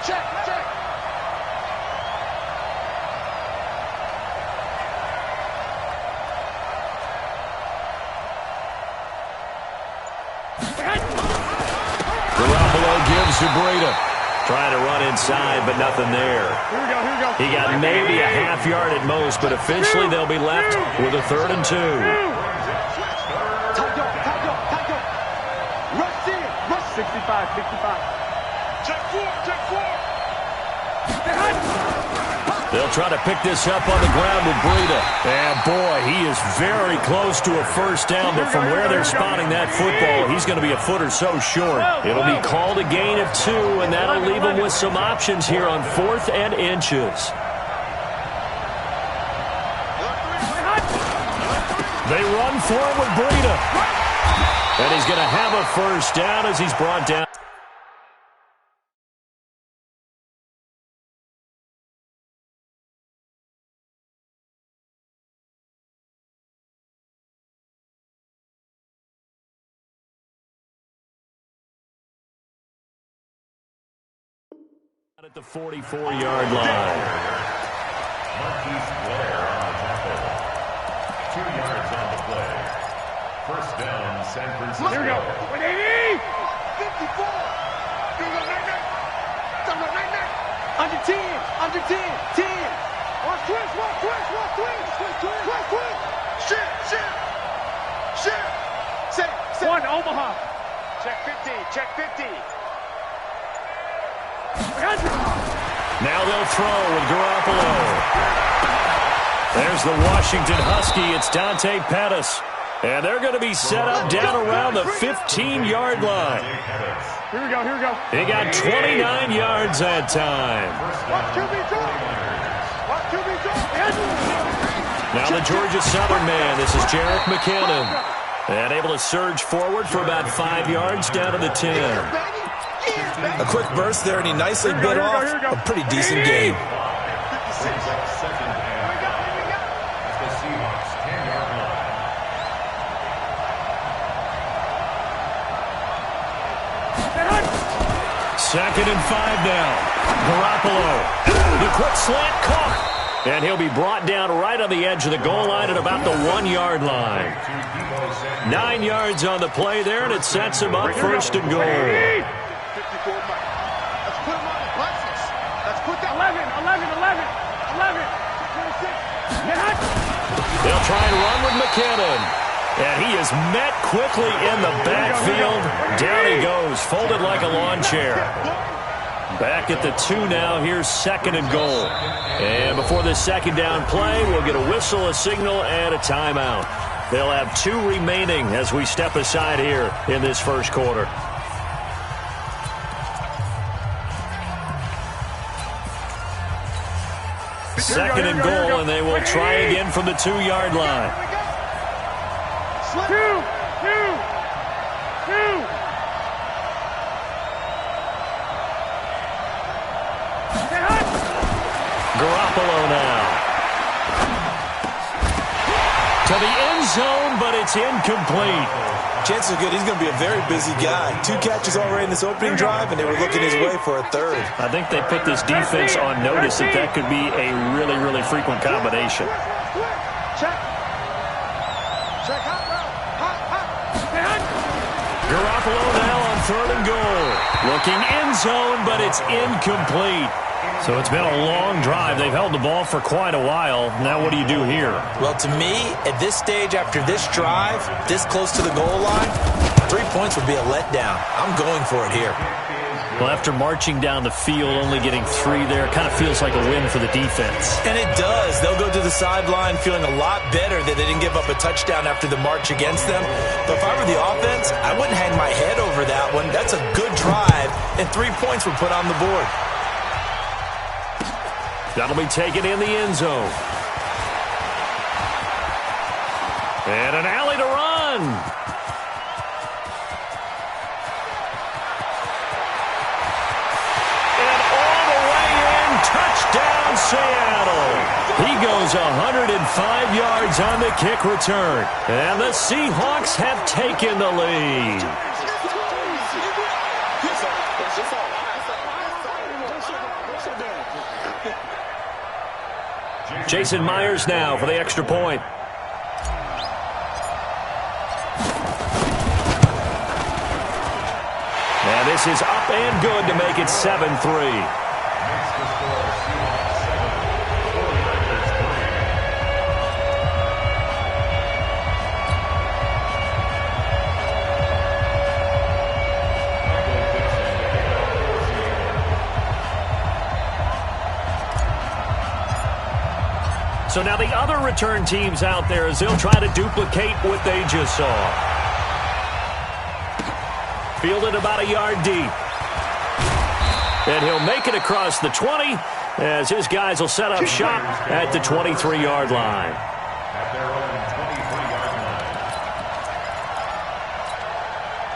Check, check. Garoppolo gives to Breida. Trying to run inside, but nothing there. Here we go, here we go. He got maybe a half yard at most, but officially they'll be left with a 3rd and 2. Tight go. Rush in. Rush 65. Check 4. They'll try to pick this up on the ground with Breida. And boy, he is very close to a first down, but from where they're spotting that football, he's going to be a foot or so short. It'll be called a gain of 2, and that'll leave him with some options here on 4th and inches. They run for it with Breida. And he's going to have a first down as he's brought down. At the 44-yard line. Marquise Blair on the tackle. 2 yards on the play. First down, San Francisco. Here we go. 54. Under 10. 10. Watch twist. Shit. Say. 1, Omaha. Check 50. Now they'll throw with Garoppolo. There's the Washington Husky. It's dbat10's. And they're going to be set up down around the 15-yard line. Here we go. He got 29 yards that time. Now the Georgia Southern man. This is Jerick McKinnon. And able to surge forward for about 5 yards down to the 10. A quick burst there, and he nicely bit off a pretty decent game. Second and 5 now. Garoppolo. The quick slant caught. And he'll be brought down right on the edge of the goal line at about the 1-yard line. 9 yards on the play there, and it sets him up 1st and goal. 54. Let's put him on the buses. Let's put that 11. 26. They'll try and run with McKinnon. And he is met quickly in the backfield. Down he goes, folded like a lawn chair. Back at the 2 now. Here's 2nd and goal. And before the 2nd down play, we'll get a whistle, a signal, and a timeout. They'll have 2 remaining as we step aside here in this first quarter. Second and goal, and they will try again from the 2-yard line. Two. Garoppolo now. To the end zone, but it's incomplete. Chances are good he's going to be a very busy guy. 2 catches already in this opening drive, and they were looking his way for a 3rd. I think they put this defense on notice that could be a really, really frequent combination. Check. Garoppolo now on 3rd and goal. Looking end zone, but it's incomplete. So it's been a long drive. They've held the ball for quite a while. Now what do you do here? Well, to me, at this stage, after this drive, this close to the goal line, 3 points would be a letdown. I'm going for it here. Well, after marching down the field, only getting 3 there, it kind of feels like a win for the defense. And it does. They'll go to the sideline feeling a lot better that they didn't give up a touchdown after the march against them. But if I were the offense, I wouldn't hang my head over that one. That's a good drive, and 3 points were put on the board. That'll be taken in the end zone. And an alley to run. And all the way in, touchdown Seattle. He goes 105 yards on the kick return. And the Seahawks have taken the lead. Jason Myers now for the extra point. And this is up and good to make it 7-3. So now the other return teams out there as they'll try to duplicate what they just saw. Fielded about a yard deep. And he'll make it across the 20 as his guys will set up shop at the 23-yard line. At their own 23-yard line.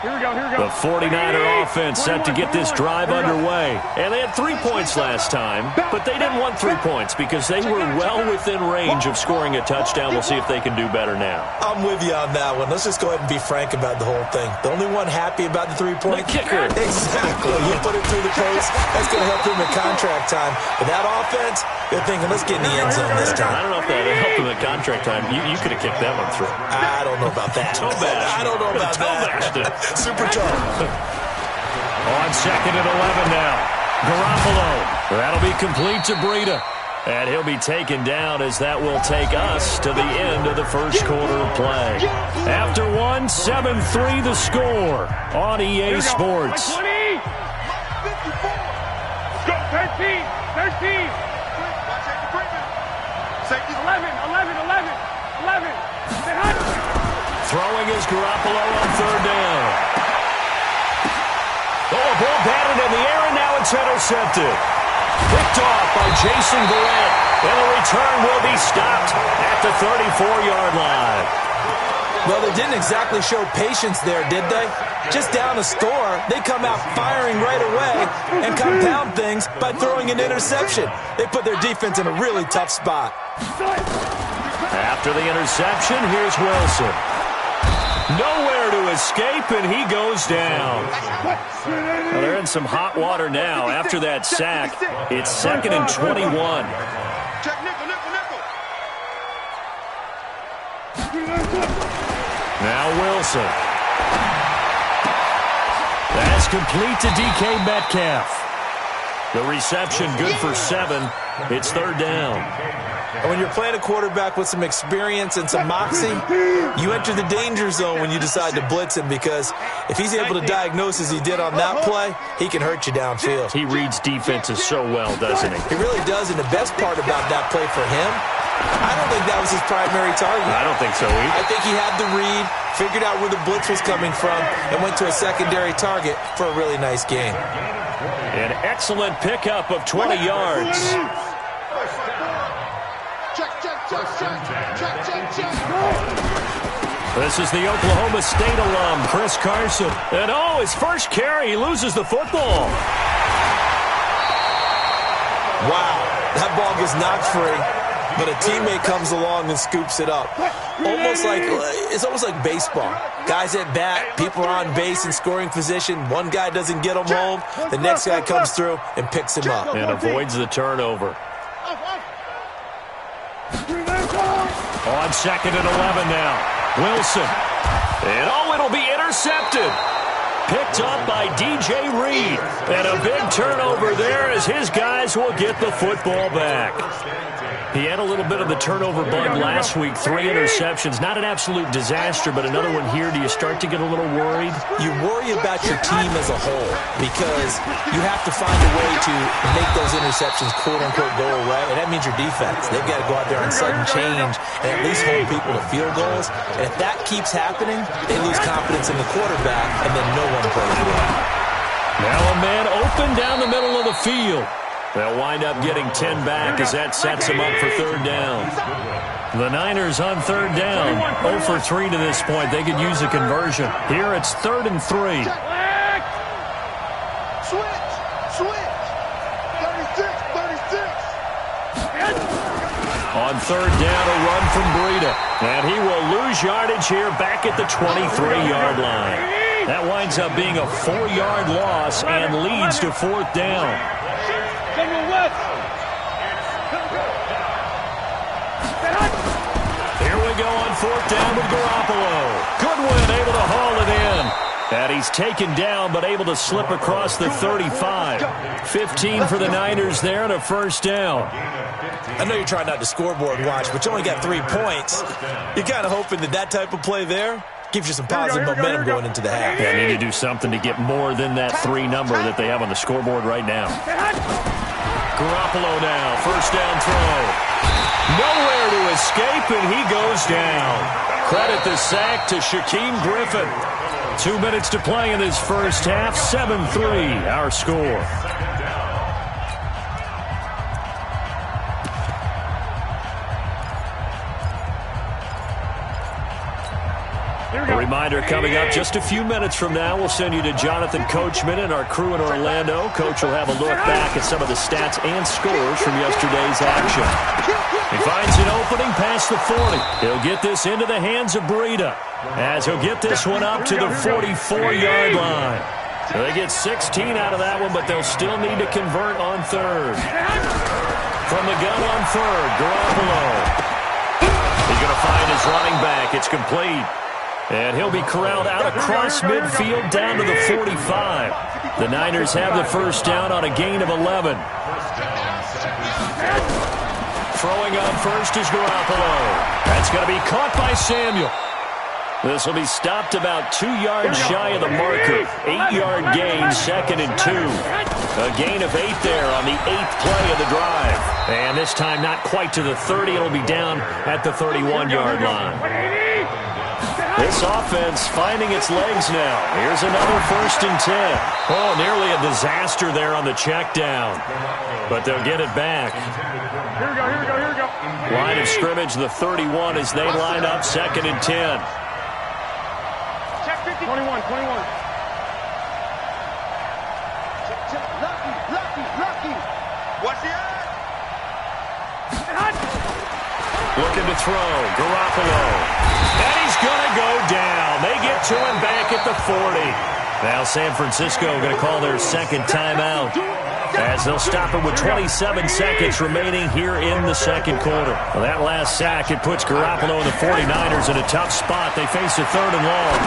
Here we go. The 49er offense set to get this drive underway. And they had 3 points last time, but they didn't want 3 points because they were well within range of scoring a touchdown. We'll see if they can do better now. I'm with you on that one. Let's just go ahead and be frank about the whole thing. The only one happy about the 3-point The kicker. Exactly. You put it through the post. That's going to help him in contract time. But that offense, they're thinking, let's get in the end zone this time. I don't know if that helped him in contract time. You could have kicked that one through. I don't know about that. I don't know about that. Super tough. On second and 11 now. Garoppolo. That'll be complete to Breida. And he'll be taken down as that will take us to the end of the first quarter of play. After 7-3 the score on EA Sports. 20. Let's go. 13. 11. Throwing is Garoppolo on third down. Oh, ball batted in the air, and now it's intercepted. Picked off by Jason Verrett, and the return will be stopped at the 34-yard line. Well, they didn't exactly show patience there, did they? Just down a score, they come out firing right away and compound things by throwing an interception. They put their defense in a really tough spot. After the interception, here's Wilson. Nowhere to escape, and he goes down. Well, they're in some hot water now. After that sack, it's 2nd and 21. Check nickel. Now Wilson. That's complete to DK Metcalf. The reception good for 7. It's third down. And when you're playing a quarterback with some experience and some moxie, you enter the danger zone when you decide to blitz him, because if he's able to diagnose as he did on that play, he can hurt you downfield. He reads defenses so well, doesn't he? He really does, and the best part about that play for him, I don't think that was his primary target. I don't think so either. I think he had the read, figured out where the blitz was coming from, and went to a secondary target for a really nice game. An excellent pickup of 20 yards. This is the Oklahoma State alum, Chris Carson. And his first carry, he loses the football. Wow, that ball gets knocked free, but a teammate comes along and scoops it up. It's almost like baseball. Guys at bat, people are on base in scoring position. One guy doesn't get him home. The next guy comes through and picks him up. And avoids the turnover. On 2nd and 11 now. Wilson. And it'll be intercepted. Picked up by DJ Reed. And a big turnover there as his guys will get the football back. He had a little bit of the turnover bug last week. 3 interceptions. Not an absolute disaster, but another one here. Do you start to get a little worried? You worry about your team as a whole because you have to find a way to make those interceptions, quote-unquote, go away, and that means your defense. They've got to go out there on sudden change and at least hold people to field goals. And if that keeps happening, they lose confidence in the quarterback, and then no one plays well. Now a man open down the middle of the field. They'll wind up getting 10 back as that sets them up for third down. The Niners on third down. 0 for 3 to this point. They could use a conversion. Here it's 3rd and 3. Switch. 36. On third down, a run from Breida. And he will lose yardage here back at the 23-yard line. That winds up being a 4-yard loss and leads to 4th down. Here we go on fourth down with Garoppolo. Goodwin able to haul it in. And he's taken down, but able to slip across the 35. 15 for the Niners there and a first down. I know you're trying not to scoreboard watch, but you only got 3 points. You're kind of hoping that type of play there gives you some positive momentum going into the half. They need to do something to get more than that 3 number that they have on the scoreboard right now. Garoppolo now, first down throw. Nowhere to escape, and he goes down. Credit the sack to Shaquem Griffin. 2 minutes to play in this first half. 7-3, our score. A reminder coming up just a few minutes from now. We'll send you to Jonathan Coachman and our crew in Orlando. Coach will have a look back at some of the stats and scores from yesterday's action. He finds an opening past the 40. He'll get this into the hands of Breida, as he'll get this one up to the 44-yard line. So they get 16 out of that one, but they'll still need to convert on third. From the gun on third, Garoppolo. He's going to find his running back. It's complete. And he'll be corralled out across midfield down to the 45. The Niners have the first down on a gain of 11. Throwing on first is Garoppolo. That's going to be caught by Samuel. This will be stopped about 2 yards shy of the marker. 8-yard gain, 2nd and 2. A gain of 8 there on the 8th play of the drive. And this time not quite to the 30. It'll be down at the 31-yard line. This offense finding its legs now. Here's another 1st and 10. Oh, nearly a disaster there on the check down. But they'll get it back. Here we go. Line of scrimmage, the 31 as they line up, 2nd and 10. Check 50. 21. Lucky. Watch the eye. Looking to throw. Garoppolo. And he's going to go down. They get to him back at the 40. Now San Francisco going to call their second timeout, as they'll stop it with 27 seconds remaining here in the second quarter. Well, that last sack, it puts Garoppolo and the 49ers in a tough spot. They face a 3rd and long.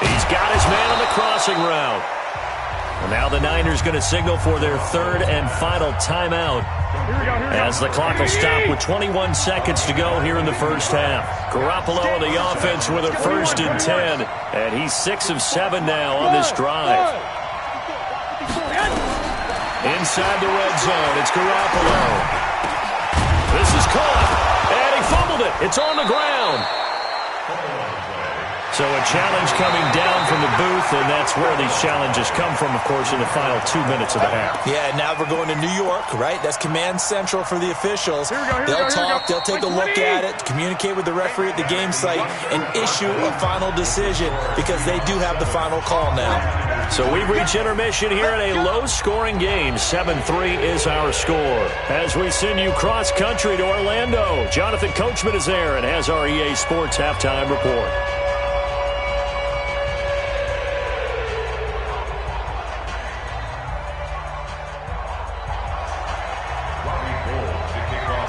He's got his man on the crossing route. Well, now the Niners going to signal for their 3rd and final timeout, as the clock will stop with 21 seconds to go here in the first half. Garoppolo on the offense with a 1st and 10, and he's 6 of 7 now on this drive. Inside the red zone, it's Garoppolo. This is caught, and he fumbled it. It's on the ground. So a challenge coming down from the booth, and that's where these challenges come from, of course, in the final 2 minutes of the half. Yeah, now we're going to New York, right? That's command central for the officials. They'll talk, they'll take a look at it, communicate with the referee at the game site, and issue a final decision, because they do have the final call now. So we've reached intermission here in a low-scoring game. 7-3 is our score. As we send you cross-country to Orlando, Jonathan Coachman is there and has our EA Sports halftime report.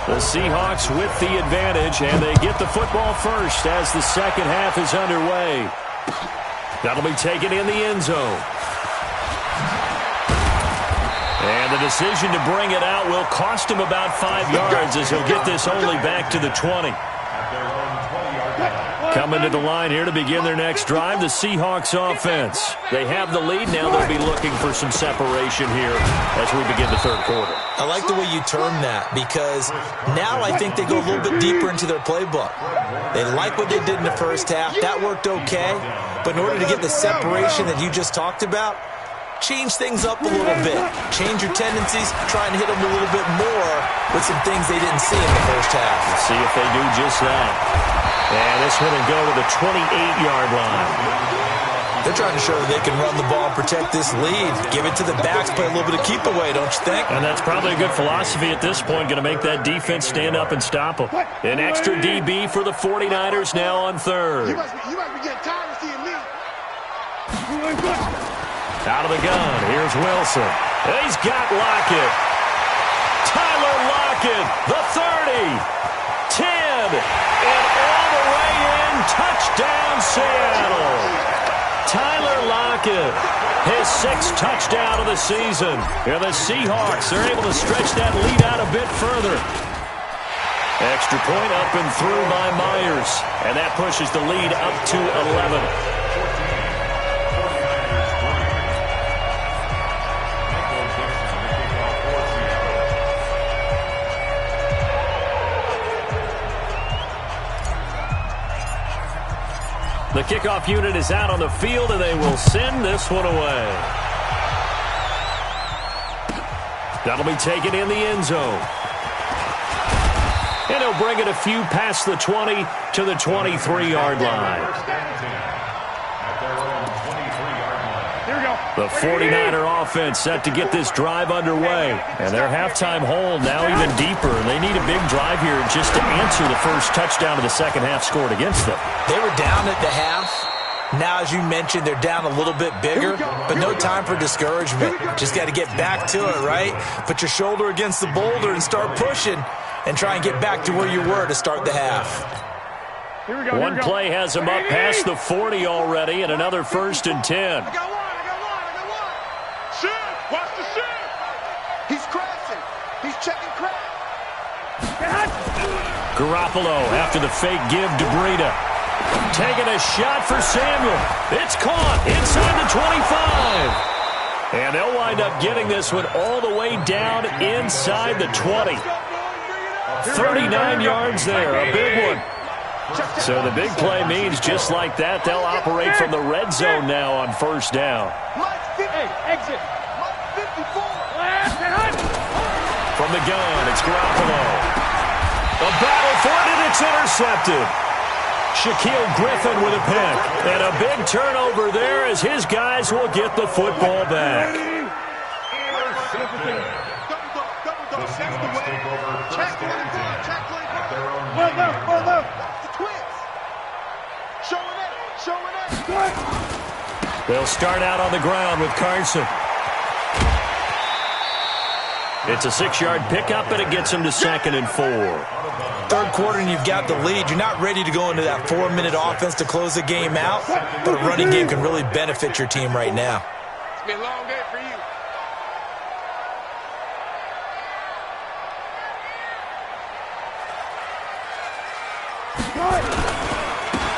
The Seahawks with the advantage, and they get the football first as the second half is underway. That'll be taken in the end zone. And the decision to bring it out will cost him about 5 yards, as he'll get this only back to the 20. Coming to the line here to begin their next drive, the Seahawks offense. They have the lead. Now they'll be looking for some separation here as we begin the third quarter. I like the way you term that, because now I think they go a little bit deeper into their playbook. They like what they did in the first half. That worked okay. But in order to get the separation that you just talked about, change things up a little bit. Change your tendencies. Try and hit them a little bit more with some things they didn't see in the first half. Let's see if they do just that. And this one will go to the 28-yard line. They're trying to show that they can run the ball and protect this lead. Give it to the backs, play a little bit of keep away, don't you think? And that's probably a good philosophy at this point, going to make that defense stand up and stop them. An extra DB for the 49ers now on third. You must be getting tired of seeing me. Out of the gun, here's Wilson. He's got Lockett. Tyler Lockett pocket. The 30. 10. And all the way in. Touchdown, Seattle. Tyler Lockett, his 6th touchdown of the season. And the Seahawks are able to stretch that lead out a bit further. Extra point up and through by Myers. And that pushes the lead up to 11. The kickoff unit is out on the field, and they will send this one away. That'll be taken in the end zone. And he'll bring it a few past the 20 to the 23-yard line. The 49er offense set to get this drive underway. And their halftime hole now even deeper. And they need a big drive here just to answer the first touchdown of the second half scored against them. They were down at the half. Now, as you mentioned, they're down a little bit bigger, but no time for discouragement. Just got to get back to it, right? Put your shoulder against the boulder and start pushing and try and get back to where you were to start the half. One play has him up past the 40 already, and another 1st and 10. I got one. Shoot! Watch the shoot! He's crashing. He's checking crash. Garoppolo after the fake give to Breida. Taking a shot for Samuel. It's caught inside the 25. And they'll wind up getting this one all the way down inside the 20. 39 yards there, a big one. So the big play means just like that, they'll operate from the red zone now on 1st down. Exit. 54. From the gun, it's Garoppolo. A battle for it, and it's intercepted. Shaquille Griffin with a pick. And a big turnover there as his guys will get the football back. They'll start out on the ground with Carson. It's a 6-yard pickup, and it gets him to 2nd and 4. Third quarter and you've got the lead. You're not ready to go into that 4-minute offense to close the game out, but a running game can really benefit your team right now. It's been a long day for you.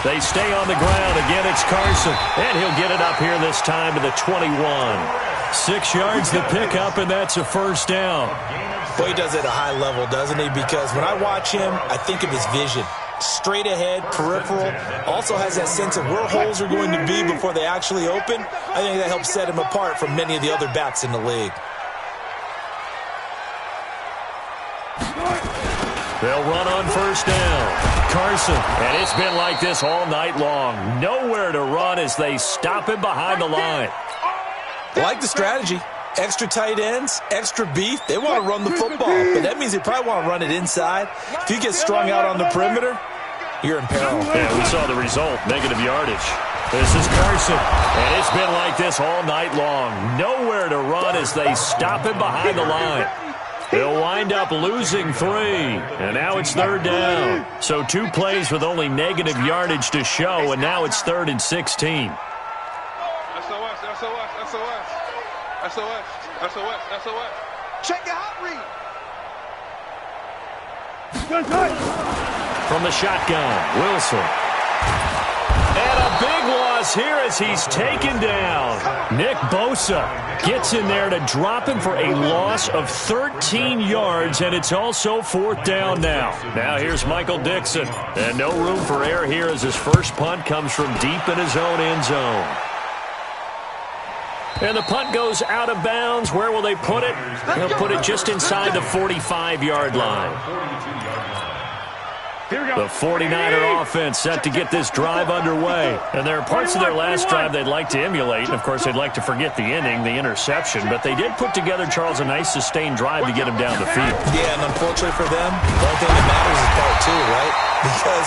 They stay on the ground. Again, it's Carson. And he'll get it up here this time to the 21. 6 yards the pickup, and that's a 1st down. Boy, he does it at a high level, doesn't he? Because when I watch him, I think of his vision. Straight ahead, peripheral. Also has that sense of where holes are going to be before they actually open. I think that helps set him apart from many of the other backs in the league. They'll run on 1st down. Carson, and it's been like this all night long. Nowhere to run as they stop him behind the line. I like the strategy. Extra tight ends, extra beef. They want to run the football, but that means they probably want to run it inside. If you get strung out on the perimeter, you're in peril. Yeah, we saw the result, negative yardage. This is Carson, and it's been like this all night long. Nowhere to run as they stop him behind the line. They'll wind up losing 3, and now it's 3rd down. So 2 plays with only negative yardage to show, and now it's 3rd and 16. SOS. Check your hot read. From the shotgun, Wilson. And a big loss here as he's taken down. Nick Bosa gets in there to drop him for a loss of 13 yards, and it's also 4th down now. Now here's Michael Dixon. And no room for error here as his first punt comes from deep in his own end zone. And the punt goes out of bounds. Where will they put it? They'll put it just inside the 45-yard line. The 49er offense set to get this drive underway. And there are parts of their last drive they'd like to emulate. And, of course, they'd like to forget the inning, the interception. But they did put together, Charles, a nice sustained drive to get him down the field. Yeah, and unfortunately for them, the only thing that matters is part 2, right? Because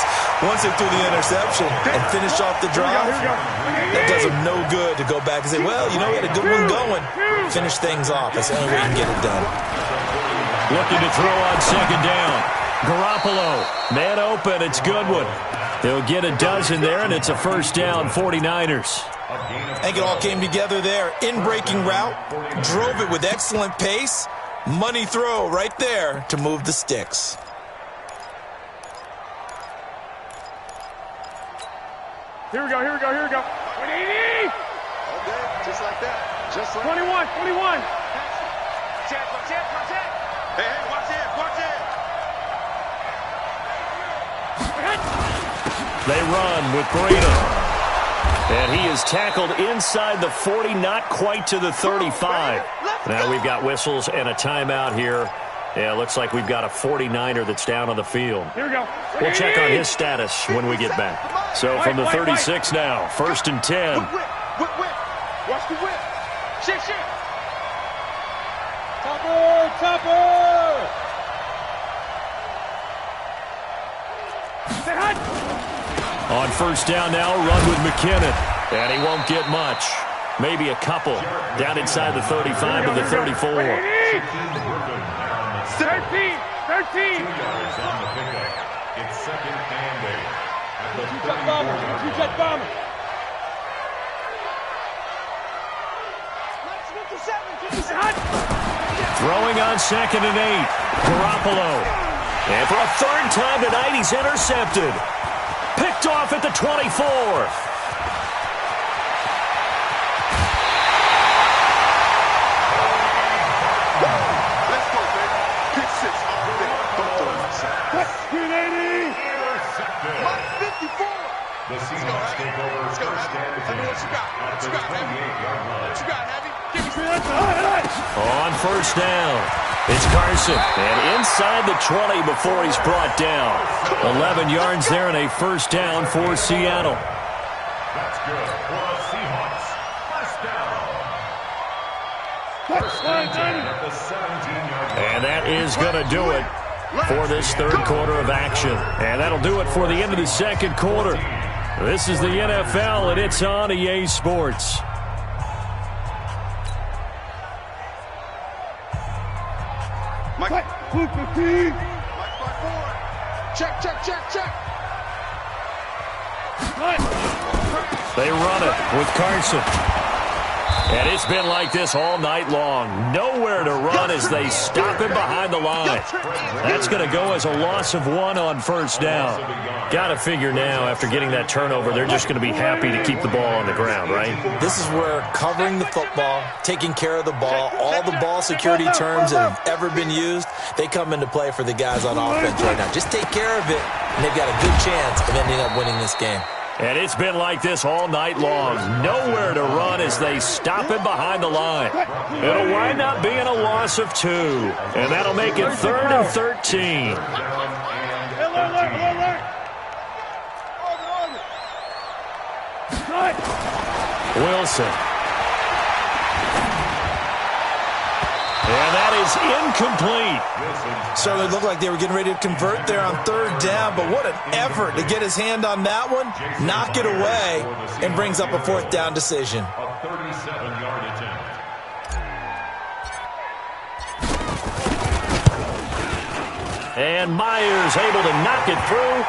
once they threw the interception and finished off the drive, that does them no good to go back and say, well, you know, we had a good one going. Finish things off. That's the only way you can get it done. looking to throw on second down. Garoppolo, man open, it's Goodwin. They'll get a dozen there, and it's a first down, 49ers. I think it all came together there. In-breaking route, drove it with excellent pace. Money throw right there to move the sticks. Here we go. 180! Okay, just like that. Just like 21. Check. Hey, watch it. They run with Breda. And he is tackled inside the 40, not quite to the 35. Now we've got whistles and a timeout here. Yeah, looks like we've got a 49er that's down on the field. Here we go. We'll check on his status when we get back. So from the 36 now, 1st and 10. Whip. Watch the whip. Shit. Topper! Say hi! On 1st down now, run with McKinnon. And he won't get much. Maybe a couple. Down inside the 35 to the 34. 13! 2 yards on the pickup. It's 2nd and 8. At the 34-yard line. Throwing on 2nd and 8. Garoppolo. And for a 3rd time tonight, he's intercepted. Picked off at the 24. Let's go, baby. Pick 6 all day. Don't throw myself. 280! My 54. The Seahawks take over 1st and 10 What you got? at the 28-yard line. What you got, Heavy? Give me On 1st down, it's Carson. And inside the 20 before he's brought down. 11 yards there and a 1st down for Seattle. That's good for the Seahawks. 1st down. 1st and 10 at the 17-yard line. And that is going to do it for this 3rd quarter of action. And that'll do it for the end of the 2nd quarter. This is the NFL, and it's on EA Sports. Mike. Mike 15! Mike 5-4. Check. They run it with Carson. And it's been like this all night long. Nowhere to run as they stop him behind the line. That's going to go as a loss of 1 on 1st down. Got to figure now, after getting that turnover, they're just going to be happy to keep the ball on the ground, right? This is where covering the football, taking care of the ball, all the ball security terms that have ever been used, they come into play for the guys on offense right now. Just take care of it, and they've got a good chance of ending up winning this game. And it's been like this all night long. Nowhere to run as they stop him behind the line. It'll wind up being a loss of 2. And that'll make it 3rd and 13. Wilson. And that is incomplete. So it looked like they were getting ready to convert there on 3rd down, but what an effort to get his hand on that one, knock it away, and brings up a 4th down decision. A 37-yard attempt. And Myers able to knock it through.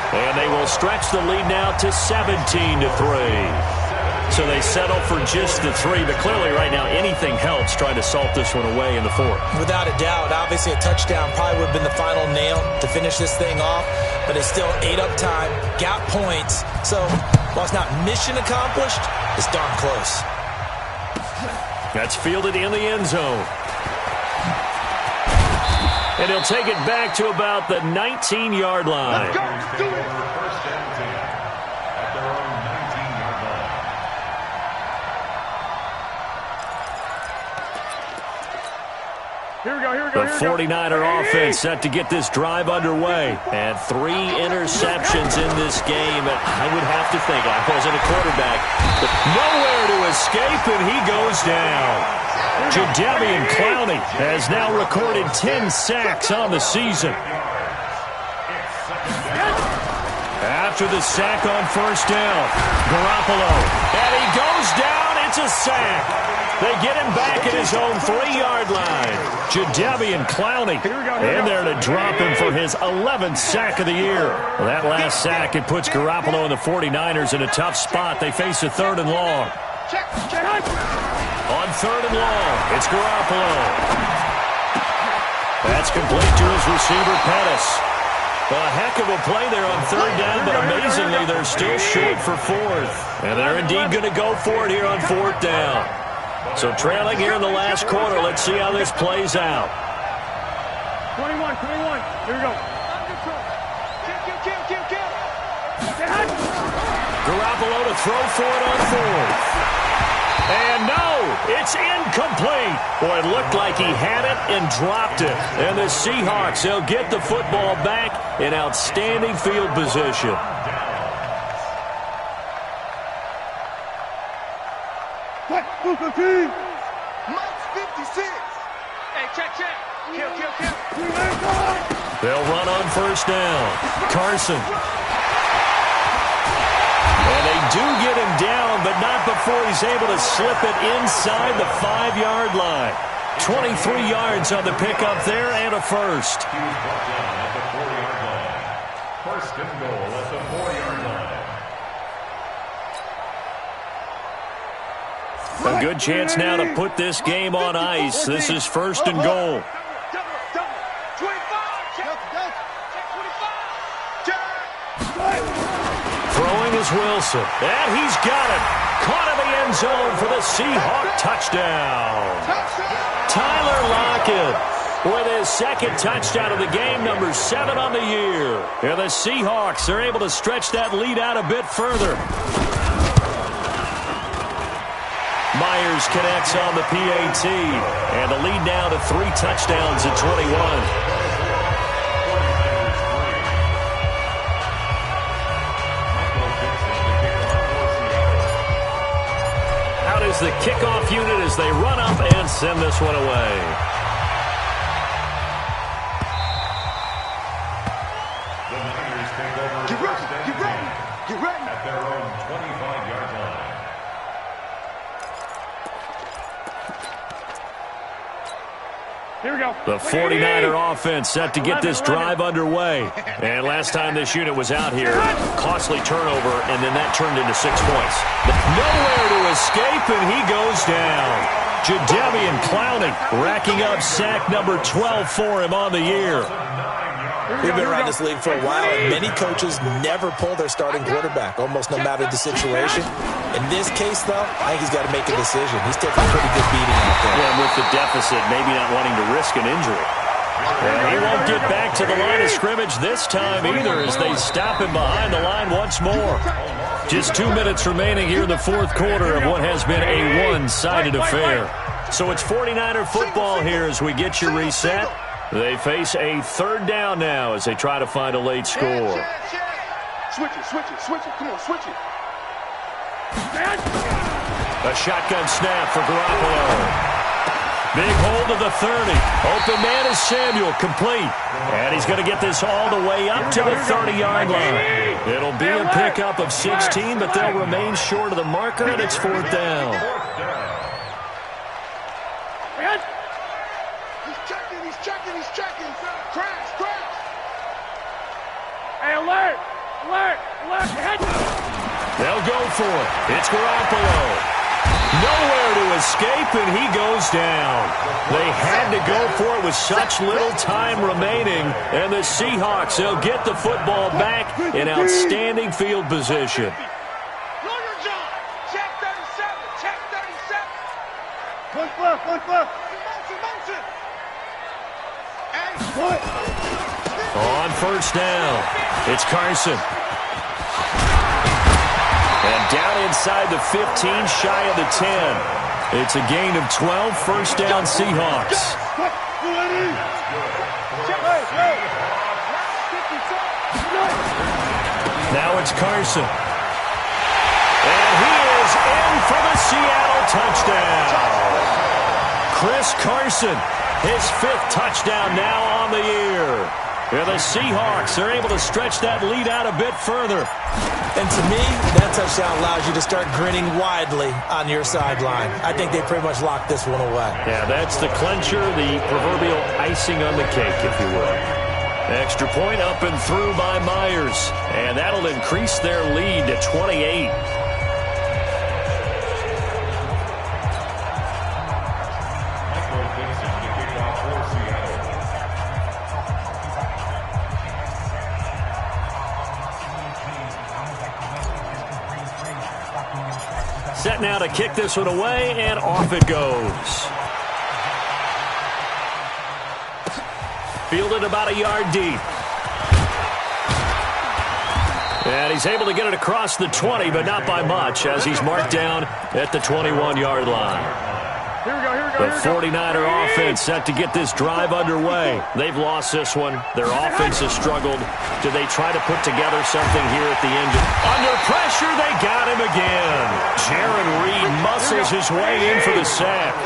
And they will stretch the lead now to 17-3. So they settle for just the 3, but clearly right now anything helps trying to salt this one away in the 4th. Without a doubt, obviously a touchdown probably would have been the final nail to finish this thing off, but it's still ate up time, got points. So while it's not mission accomplished, it's darn close. That's fielded in the end zone. And he'll take it back to about the 19-yard line. Let's go. Do it. 1st and 10 at their own 19-yard line. Here we go. The 49er offense set to get this drive underway. And 3 interceptions in this game. And I would have to think, I wasn't a quarterback, but nowhere to escape, and he goes down. Jadeveon Clowney has now recorded 10 sacks on the season. After the sack on 1st down, Garoppolo. And he goes down. It's a sack. They get him back at his own 3-yard line. Jadeveon Clowney in there to drop him for his 11th sack of the year. Well, that last sack, it puts Garoppolo and the 49ers in a tough spot. They face a 3rd and long. On 3rd and long, it's Garoppolo. That's complete to his receiver, Pettis. A heck of a play there on 3rd down, but amazingly, they're still short for 4th. And they're indeed going to go for it here on 4th down. So trailing here in the last quarter. Let's see how this plays out. 21. Here we go. Garoppolo to throw for it on 4th. And no, it's incomplete. Boy, it looked like he had it and dropped it. And the Seahawks, they'll get the football back in outstanding field position. Mike's 56. Hey, check. Kill. They'll run on 1st down. Carson. And they do get him down, but not before he's able to slip it inside the 5-yard line. 23 yards on the pickup there and a first. He was brought down at the 4-yard line. 1st and goal at the 4-yard line. A good chance now to put this game on ice. This is 1st and goal. Throwing is Wilson. And he's got it. Caught in the end zone for the Seahawk touchdown. Tyler Lockett with his 2nd touchdown of the game, number 7 on the year. And the Seahawks are able to stretch that lead out a bit further. Myers connects on the PAT. And the lead now to 3 touchdowns at 21. Is the kickoff unit as they run up and send this one away. The Niners take over Get ready. at their own 25-yard line. Here we go. The 49er offense set to get this drive underway. And last time this unit was out here, costly turnover, and then that turned into 6 points. Nowhere to escape, and he goes down. Jadeveon Clowney racking up sack number 12 for him on the year. We've been around this league for a while, and many coaches never pull their starting quarterback, almost no matter the situation. In this case, though, I think he's got to make a decision. He's taking a pretty good beating out there. Yeah, with the deficit, maybe not wanting to risk an injury. And he won't get back to the line of scrimmage this time either as they stop him behind the line once more. Just 2 minutes remaining here in the 4th quarter of what has been a one-sided affair. So it's 49er football here as we get you reset. They face a 3rd down now as they try to find a late score. Switch it. Come on, switch it. A shotgun snap for Garoppolo. Big hold of the 30. Open man is Samuel, complete. And he's going to get this all the way up to the 30-yard line. It'll be a pickup of 16, but they'll remain short of the marker, and it's 4th down. He's checking. Crash. Hey, alert. They'll go for it. It's Garoppolo. Nowhere to escape, and he goes down. They had to go for it with such little time remaining, and the Seahawks, they'll get the football back in outstanding field position. Check 37. One left. On 1st down, it's Carson. And down inside the 15, shy of the 10. It's a gain of 12, 1st down Seahawks. Now it's Carson. And he is in for the Seattle touchdown. Chris Carson, his 5th touchdown now on the year. Yeah, the Seahawks are able to stretch that lead out a bit further. And to me, that touchdown allows you to start grinning widely on your sideline. I think they pretty much locked this one away. Yeah, that's the clincher, the proverbial icing on the cake, if you will. Extra point up and through by Myers. And that'll increase their lead to 28. Set now to kick this one away, and off it goes. Fielded about a yard deep. And he's able to get it across the 20, but not by much, as he's marked down at the 21-yard line. Here we go, here we go, The 49er offense set to get this drive underway. They've lost this one. Their offense has struggled. Do they try to put together something here at the end? Under pressure, they got him again. Jaron Reed muscles his way in for the sack.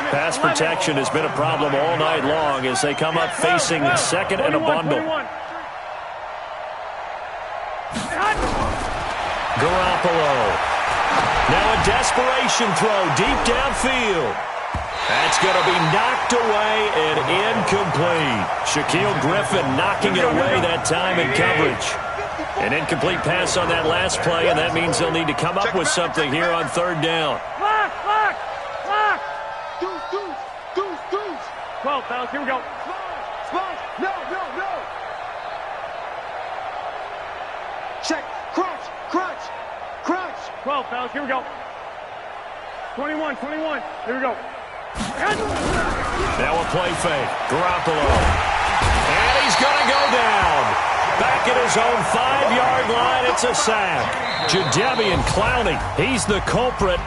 Pass protection has been a problem all night long as they come up facing second and a bundle. Garoppolo. Now a desperation throw deep downfield. That's going to be knocked away and incomplete. Shaquille Griffin knocking it away that time in coverage. An incomplete pass on that last play, and that means they'll need to come up with something here on third down. Lock! 12, fellas, here we go. No. Check. Crunch. 12, fellas, here we go. 21, here we go. Now a play fake. Garoppolo. And he's going to go down. Back at his own 5-yard line, it's a sack. Jadeveon Clowney, he's the culprit.